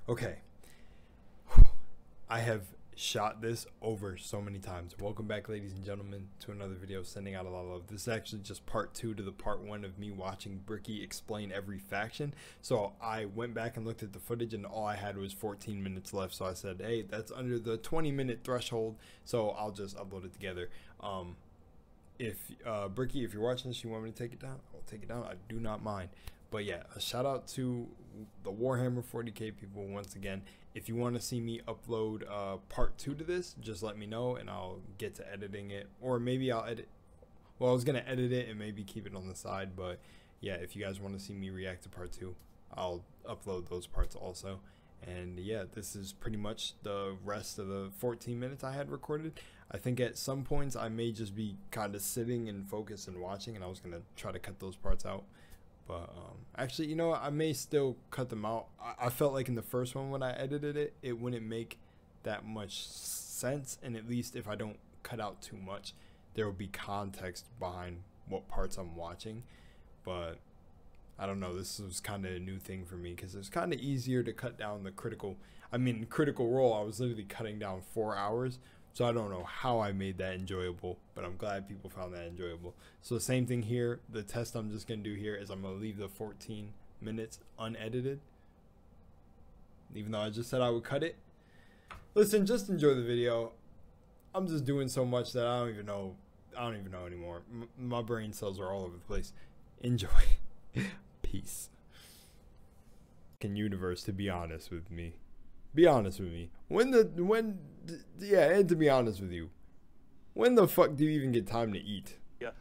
Okay. I have shot this over so many times. Welcome back, ladies and gentlemen, to another video. Sending out a lot of love. This is actually just part 2 to the part 1 of me watching Bricky explain every faction. So I went back and looked at the footage, and all I had was 14 minutes left. So I said, hey, that's under the 20-minute threshold, so I'll just upload it together. If Bricky, if you're watching this, you want me to take it down, I'll take it down. I do not mind. But yeah, a shout out to the Warhammer 40k people once again. If you want to see me upload part 2 to this, just let me know and I'll get to editing it. Or maybe I'll edit. Well, I was going to edit it and maybe keep it on the side. But yeah, if you guys want to see me react to part 2, I'll upload those parts also. And yeah, this is pretty much the rest of the 14 minutes I had recorded. I think at some points I may just be kind of sitting and focused and watching, and I was going to try to cut those parts out. But actually, you know what? I may still cut them out. I felt like in the first one when I edited it, it wouldn't make that much sense. And at least if I don't cut out too much, there will be context behind what parts I'm watching. But I don't know. This was kind of a new thing for me because it's kind of easier to cut down the critical. I mean, Critical Role, I was literally cutting down 4 hours. So I don't know how I made that enjoyable, but I'm glad people found that enjoyable. So the same thing here. The test I'm just going to do here is I'm going to leave the 14 minutes unedited, even though I just said I would cut it. Listen, just enjoy the video. I'm just doing so much that I don't even know anymore. My brain cells are all over the place. Enjoy. Peace. Universe, to be honest with me. Be honest with me. And to be honest with you, when the fuck do you even get time to eat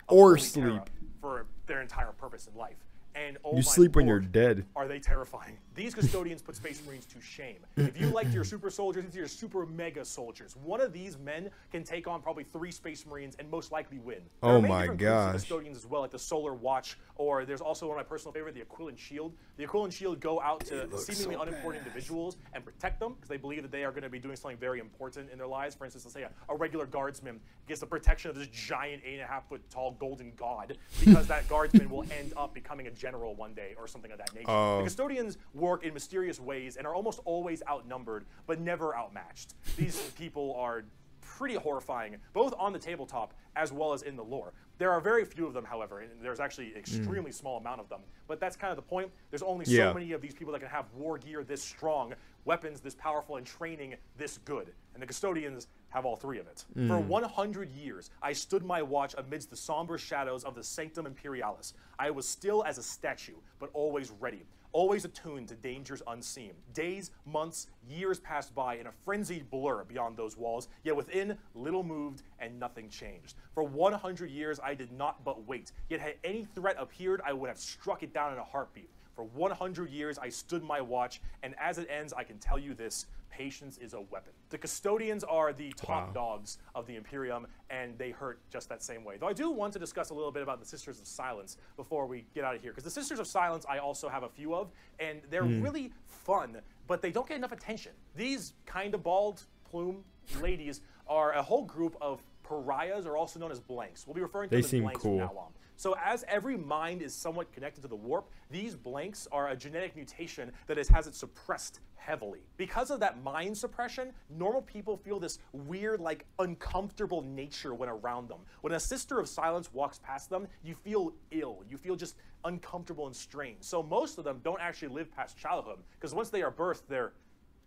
or sleep? For their entire purpose in life. And you sleep when you're dead. Are they terrifying? These custodians put Space Marines to shame. If you liked your super soldiers, it's your super mega soldiers. One of these men can take on probably 3 Space Marines and most likely win. Oh my gosh. Custodians as well, like the Solar Watch, or there's also one of my personal favorite, the Aquilon Shield. The Aquilon Shield go out to seemingly unimportant individuals and protect them because they believe that they are going to be doing something very important in their lives. For instance, let's say a regular guardsman gets the protection of this giant 8.5-foot tall golden god because that guardsman will end up becoming a general one day or something of that nature. The custodians work in mysterious ways and are almost always outnumbered but never outmatched. These people are pretty horrifying, both on the tabletop as well as in the lore. There are very few of them, however, and there's actually an extremely small amount of them. But that's kind of the point. There's only so many of these people that can have war gear this strong, weapons this powerful, and training this good. And the custodians have all 3 of it. For 100 years, I stood my watch amidst the somber shadows of the Sanctum Imperialis. I was still as a statue, but always ready, always attuned to dangers unseen. Days, months, years passed by in a frenzied blur beyond those walls, yet within, little moved and nothing changed. For 100 years, I did not but wait, yet had any threat appeared, I would have struck it down in a heartbeat. For 100 years, I stood my watch, and as it ends, I can tell you this: patience is a weapon. The custodians are the top dogs of the Imperium, and they hurt just that same way. Though I do want to discuss a little bit about the Sisters of Silence before we get out of here, because the Sisters of Silence I also have a few of, and they're really fun, but they don't get enough attention. These kind of bald plume ladies are a whole group of pariahs, or also known as blanks. We'll be referring to them as blanks from now on. So as every mind is somewhat connected to the warp, these blanks are a genetic mutation that has it suppressed heavily. Because of that mind suppression, normal people feel this weird, like, uncomfortable nature when around them. When a Sister of Silence walks past them, you feel ill. You feel just uncomfortable and strange. So most of them don't actually live past childhood, because once they are birthed, they're,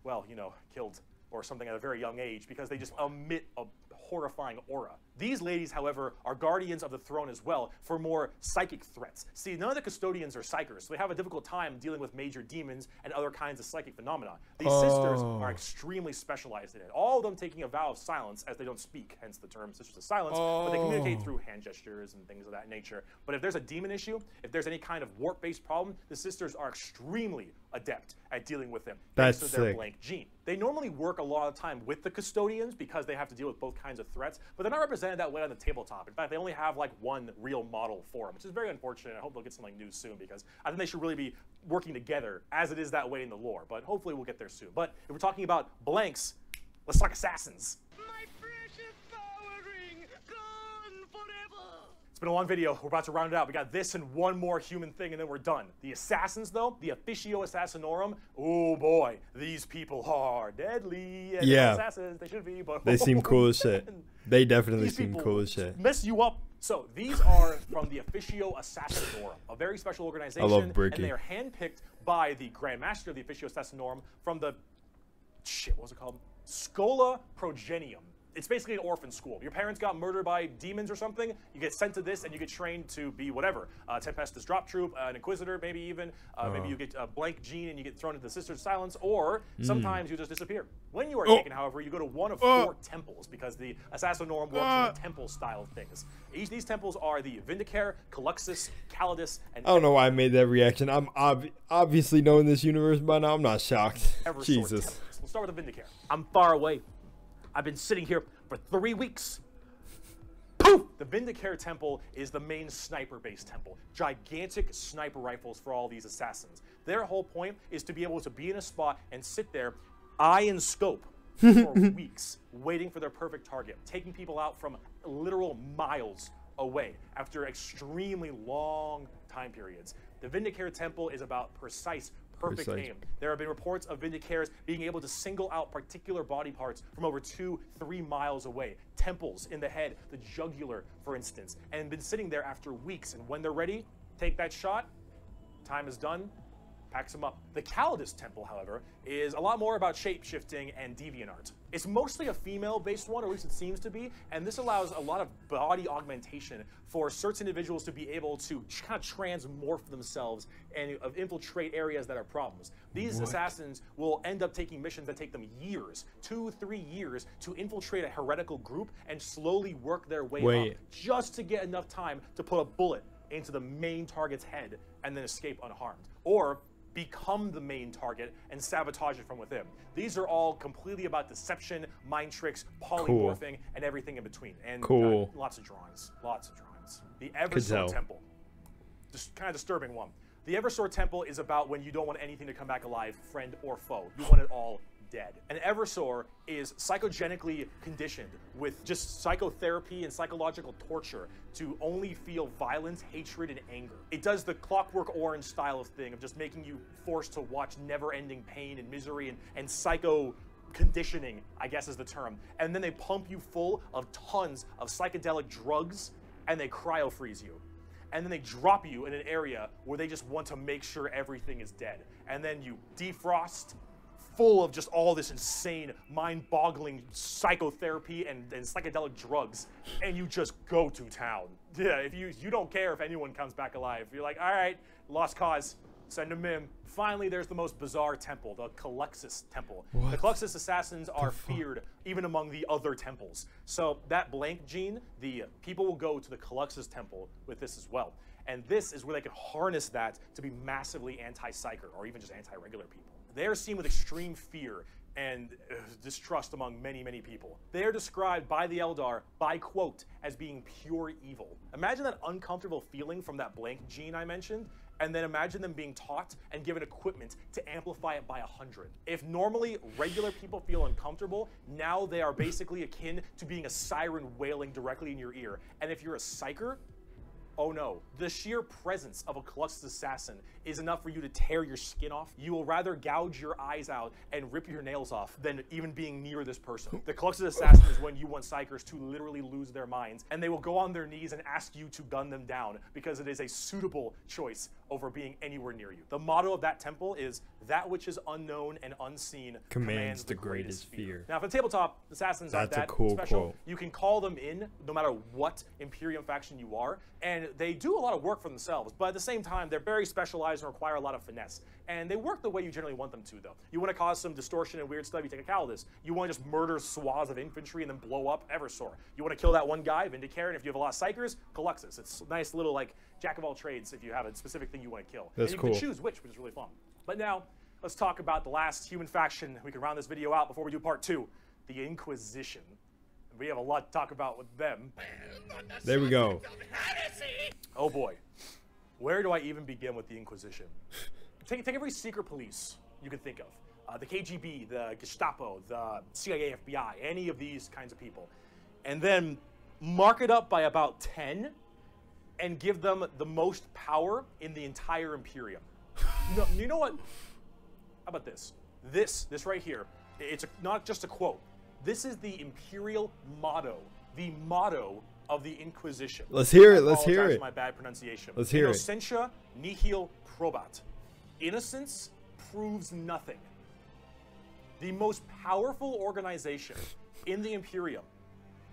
well, you know, killed or something at a very young age because they just emit a horrifying aura. These ladies, however, are guardians of the throne as well for more psychic threats. See, none of the custodians are psychers, so they have a difficult time dealing with major demons and other kinds of psychic phenomena. These sisters are extremely specialized in it, all of them taking a vow of silence as they don't speak, hence the term Sisters of Silence, but they communicate through hand gestures and things of that nature. But if there's a demon issue, if there's any kind of warp-based problem, the sisters are extremely adept at dealing with them thanks to their blank gene. They normally work a lot of time with the custodians because they have to deal with both kinds of threats, but they're not represented that way on the tabletop. In fact, they only have like 1 real model for them, which is very unfortunate. I hope they'll get something new soon because I think they should really be working together as it is that way in the lore, but hopefully we'll get there soon. But if we're talking about blanks, let's talk assassins. My precious power ring, gone forever. It's been a long video. We're about to round it out. We got this and one more human thing, and then we're done. The assassins, though, the Officio Assassinorum, oh boy, these people are deadly. And yeah. Assassins, they should be, but they seem cool as shit. They definitely seem cool as shit. Mess you up. So these are from the Officio Assassinorum, a very special organization. I love Bricky. And they are handpicked by the Grand Master of the Officio Assassinorum from the, what was it called? Schola Progenium. It's basically an orphan school. Your parents got murdered by demons or something, you get sent to this and you get trained to be whatever. Tempestus Drop Troop, an Inquisitor maybe even. Maybe you get a blank gene and you get thrown into the Sisters of Silence, or sometimes you just disappear. When you are taken, however, you go to one of 4 temples because the Assassinorum works in the temple style of things. These temples are the Vindicare, Caluxus, Calidus, and I don't know why I made that reaction. I'm obviously knowing this universe by now. I'm not shocked. Jesus. Temples. We'll start with the Vindicare. I'm far away. I've been sitting here for 3 weeks. Poof! The Vindicare Temple is the main sniper-based temple. Gigantic sniper rifles for all these assassins. Their whole point is to be able to be in a spot and sit there, eye and scope, for weeks, waiting for their perfect target, taking people out from literal miles away after extremely long time periods. The Vindicare Temple is about precise perfect aim. There have been reports of Vindicares being able to single out particular body parts from over 2-3 miles away. Temples in the head, the jugular, for instance, and been sitting there after weeks. And when they're ready, take that shot, time is done, packs them up. The Calidus Temple, however, is a lot more about shape-shifting and deviant art. It's mostly a female-based one, or at least it seems to be, and this allows a lot of body augmentation for certain individuals to be able to kind of transmorph themselves and infiltrate areas that are problems. These assassins will end up taking missions that take them years, 2-3 years, to infiltrate a heretical group and slowly work their way up, just to get enough time to put a bullet into the main target's head and then escape unharmed. Or become the main target and sabotage it from within. These are all completely about deception, mind tricks, polymorphing, and everything in between. And lots of drawings, lots of drawings. The Eversor Temple, just kind of disturbing one. The Eversor Temple is about when you don't want anything to come back alive, friend or foe. You want it all dead. And Eversor is psychogenically conditioned with just psychotherapy and psychological torture to only feel violence, hatred, and anger. It does the Clockwork Orange style of thing of just making you forced to watch never-ending pain and misery and psycho conditioning, I guess is the term. And then they pump you full of tons of psychedelic drugs and they cryo-freeze you. And then they drop you in an area where they just want to make sure everything is dead. And then you defrost, full of just all this insane, mind-boggling psychotherapy and psychedelic drugs, and you just go to town. Yeah, if you don't care if anyone comes back alive. You're like, all right, lost cause, send them in. Finally, there's the most bizarre temple, the Caluxus Temple. The Caluxus assassins are feared even among the other temples. So that blank gene, the people will go to the Caluxus Temple with this as well. And this is where they can harness that to be massively anti-psyker, or even just anti-regular people. They are seen with extreme fear and distrust among many, many people. They are described by the Eldar, by quote, as being pure evil. Imagine that uncomfortable feeling from that blank gene I mentioned, and then imagine them being taught and given equipment to amplify it by 100. If normally regular people feel uncomfortable, now they are basically akin to being a siren wailing directly in your ear. And if you're a psyker, oh no, the sheer presence of a Caluxus assassin is enough for you to tear your skin off. You will rather gouge your eyes out and rip your nails off than even being near this person. The Caluxus assassin is when you want psychers to literally lose their minds, and they will go on their knees and ask you to gun them down because it is a suitable choice over being anywhere near you. The motto of that temple is, that which is unknown and unseen commands the greatest fear. Now, for the tabletop, assassins aren't that special. Quote. You can call them in no matter what Imperium faction you are, and they do a lot of work for themselves, but at the same time, they're very specialized and require a lot of finesse. And they work the way you generally want them to, though. You want to cause some distortion and weird stuff, you take a Calidus. You want to just murder swaths of infantry and then blow up Eversor. You want to kill that one guy, Vindicare, and if you have a lot of psychers, Caluxus. It's a nice little, like, jack of all trades if you have a specific thing you want to kill. That's and cool. You can choose which is really fun. But now, let's talk about the last human faction. We can round this video out before we do part 2, the Inquisition. We have a lot to talk about with them. There we go. Oh boy. Where do I even begin with the Inquisition? Take every secret police you can think of. The KGB, the Gestapo, the CIA, FBI, any of these kinds of people. And then mark it up by about 10 and give them the most power in the entire Imperium. You know what? How about this? This right here, it's not just a quote. This is the Imperial motto, the motto of the Inquisition. Let's hear it. Let's hear it. For my bad pronunciation. Let's hear it. Innocentia nihil probat. Innocence proves nothing. The most powerful organization in the Imperium,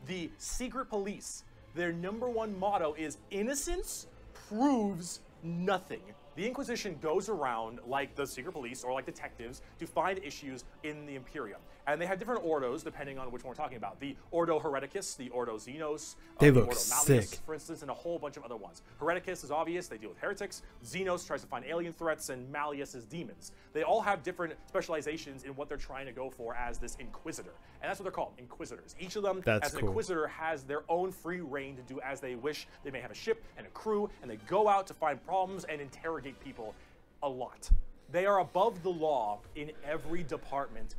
the secret police, their #1 motto is innocence proves nothing. The Inquisition goes around like the secret police or like detectives to find issues in the Imperium. And they have different ordos depending on which one we're talking about. The Ordo Hereticus, the Ordo Xenos, they the look Ordo Malleus, sick, for instance, and a whole bunch of other ones. Hereticus is obvious, they deal with heretics. Xenos tries to find alien threats, and Malleus is demons. They all have different specializations in what they're trying to go for as this Inquisitor. And that's what they're called, Inquisitors. Each of them, as an Inquisitor, has their own free reign to do as they wish. They may have a ship and a crew, and they go out to find problems and interrogate people a lot. They are above the law in every department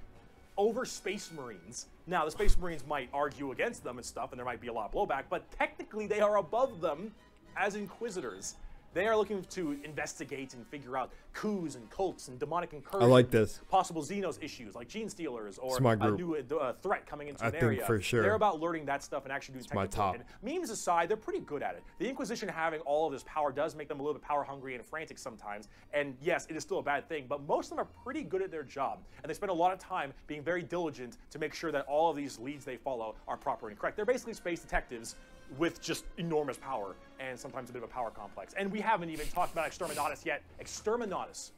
over Space Marines. Now, the Space Marines might argue against them and stuff, and there might be a lot of blowback, but technically they are above them as Inquisitors. They are looking to investigate and figure out coups and cults and demonic incursions. I like this. Possible Xenos issues like gene stealers or a new threat coming into an think area. for sure. They're about learning that stuff and actually doing technical work. And memes aside, they're pretty good at it. The Inquisition having all of this power does make them a little bit power hungry and frantic sometimes. And yes, it is still a bad thing, but most of them are pretty good at their job. And they spend a lot of time being very diligent to make sure that all of these leads they follow are proper and correct. They're basically space detectives with just enormous power and sometimes a bit of a power complex. And we haven't even talked about Exterminatus yet. Exterminatus.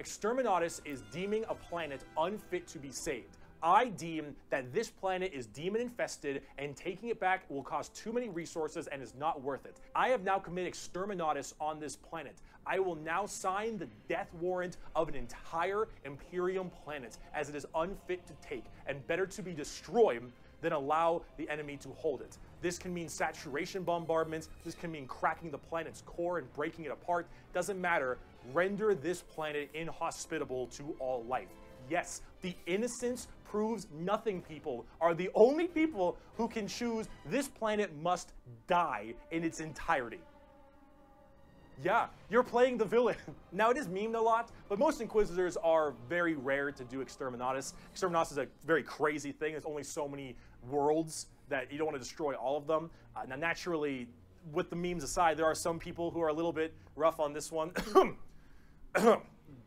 Exterminatus is deeming a planet unfit to be saved. I deem that this planet is demon infested and taking it back will cost too many resources and is not worth it. I have now committed Exterminatus on this planet. I will now sign the death warrant of an entire Imperium planet as it is unfit to take and better to be destroyed than allow the enemy to hold it. This can mean saturation bombardments, this can mean cracking the planet's core and breaking it apart. Doesn't matter, render this planet inhospitable to all life. Yes, the innocence proves nothing people are the only people who can choose this planet must die in its entirety. Yeah, you're playing the villain. Now, it is memed a lot, but most Inquisitors are very rare to do Exterminatus. Exterminatus is a very crazy thing. There's only so many worlds that you don't want to destroy all of them. Now, naturally, with the memes aside, there are some people who are a little bit rough on this one.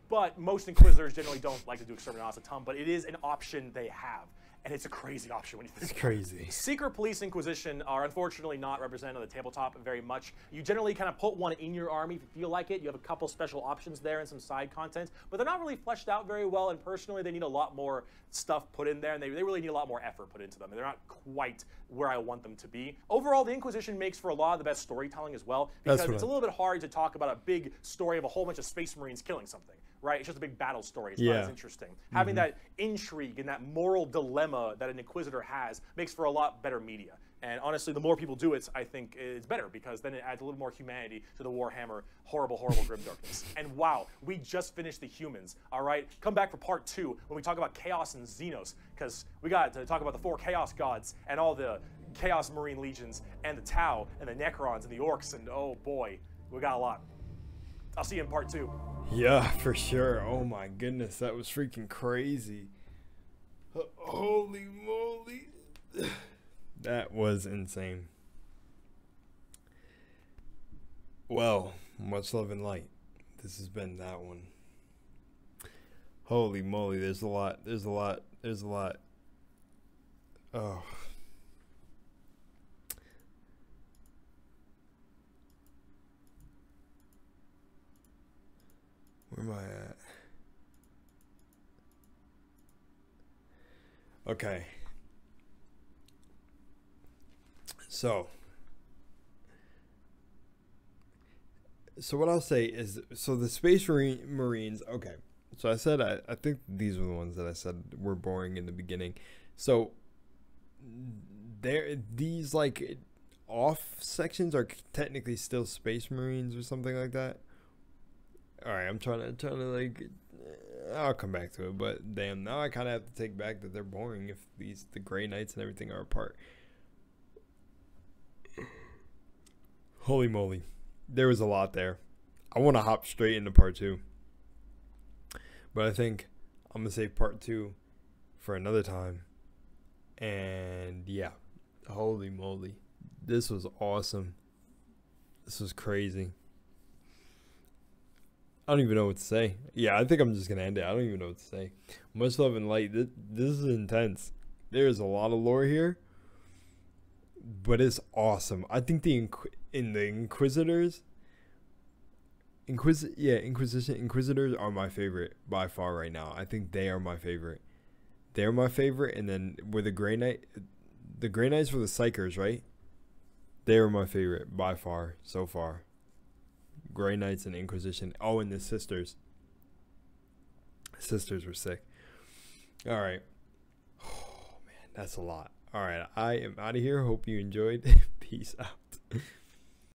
But most Inquisitors generally don't like to do Exterminatus a ton, but it is an option they have. And it's a crazy option when you think it's crazy. Secret Police Inquisition are unfortunately not represented on the tabletop very much. You generally kind of put one in your army if you feel like it. You have a couple special options there and some side content, but they're not really fleshed out very well, and personally they need a lot more stuff put in there, and they really need a lot more effort put into them, and they're not quite where I want them to be. Overall, the Inquisition makes for a lot of the best storytelling as well, because it's a little bit hard to talk about a big story of a whole bunch of Space Marines killing something. Right? It's just a big battle story. It's not as interesting. Having that intrigue and that moral dilemma that an Inquisitor has makes for a lot better media. And honestly, the more people do it, I think it's better, because then it adds a little more humanity to the Warhammer horrible, horrible grimdarkness. And wow, we just finished the humans, all right? Come back for part 2 when we talk about Chaos and Xenos, because we got to talk about the 4 Chaos Gods and all the Chaos Marine Legions and the Tau and the Necrons and the Orcs, and oh boy, we got a lot. I'll see you in part 2. Yeah, for sure. Oh my goodness, that was freaking crazy. Holy moly. That was insane. Well, much love and light. This has been that one. Holy moly, there's a lot. Oh. Where am I at? Okay. So what I'll say is, so the Space Marines, okay. So I said, I think these were the ones that I said were boring in the beginning. So these like off sections are technically still Space Marines or something like that. All right, I'm trying to like, I'll come back to it, but damn, now I kind of have to take back that they're boring if the Grey Knights and everything are apart. Holy moly. There was a lot there. I want to hop straight into part 2. But I think I'm going to save part 2 for another time. And yeah, holy moly. This was awesome. This was crazy. I don't even know what to say. Yeah, I think I'm just going to end it. I don't even know what to say. Much love and light. This is intense. There's a lot of lore here. But it's awesome. I think the Inquisitors... Inquisitors are my favorite by far right now. I think they are my favorite. They're my favorite, and then were the Grey Knights were the Psykers, right? They were my favorite by far so far. Grey Knights and Inquisition. Oh, and the Sisters. Sisters were sick. All right. Oh man, that's a lot. All right, I am out of here. Hope you enjoyed. Peace out.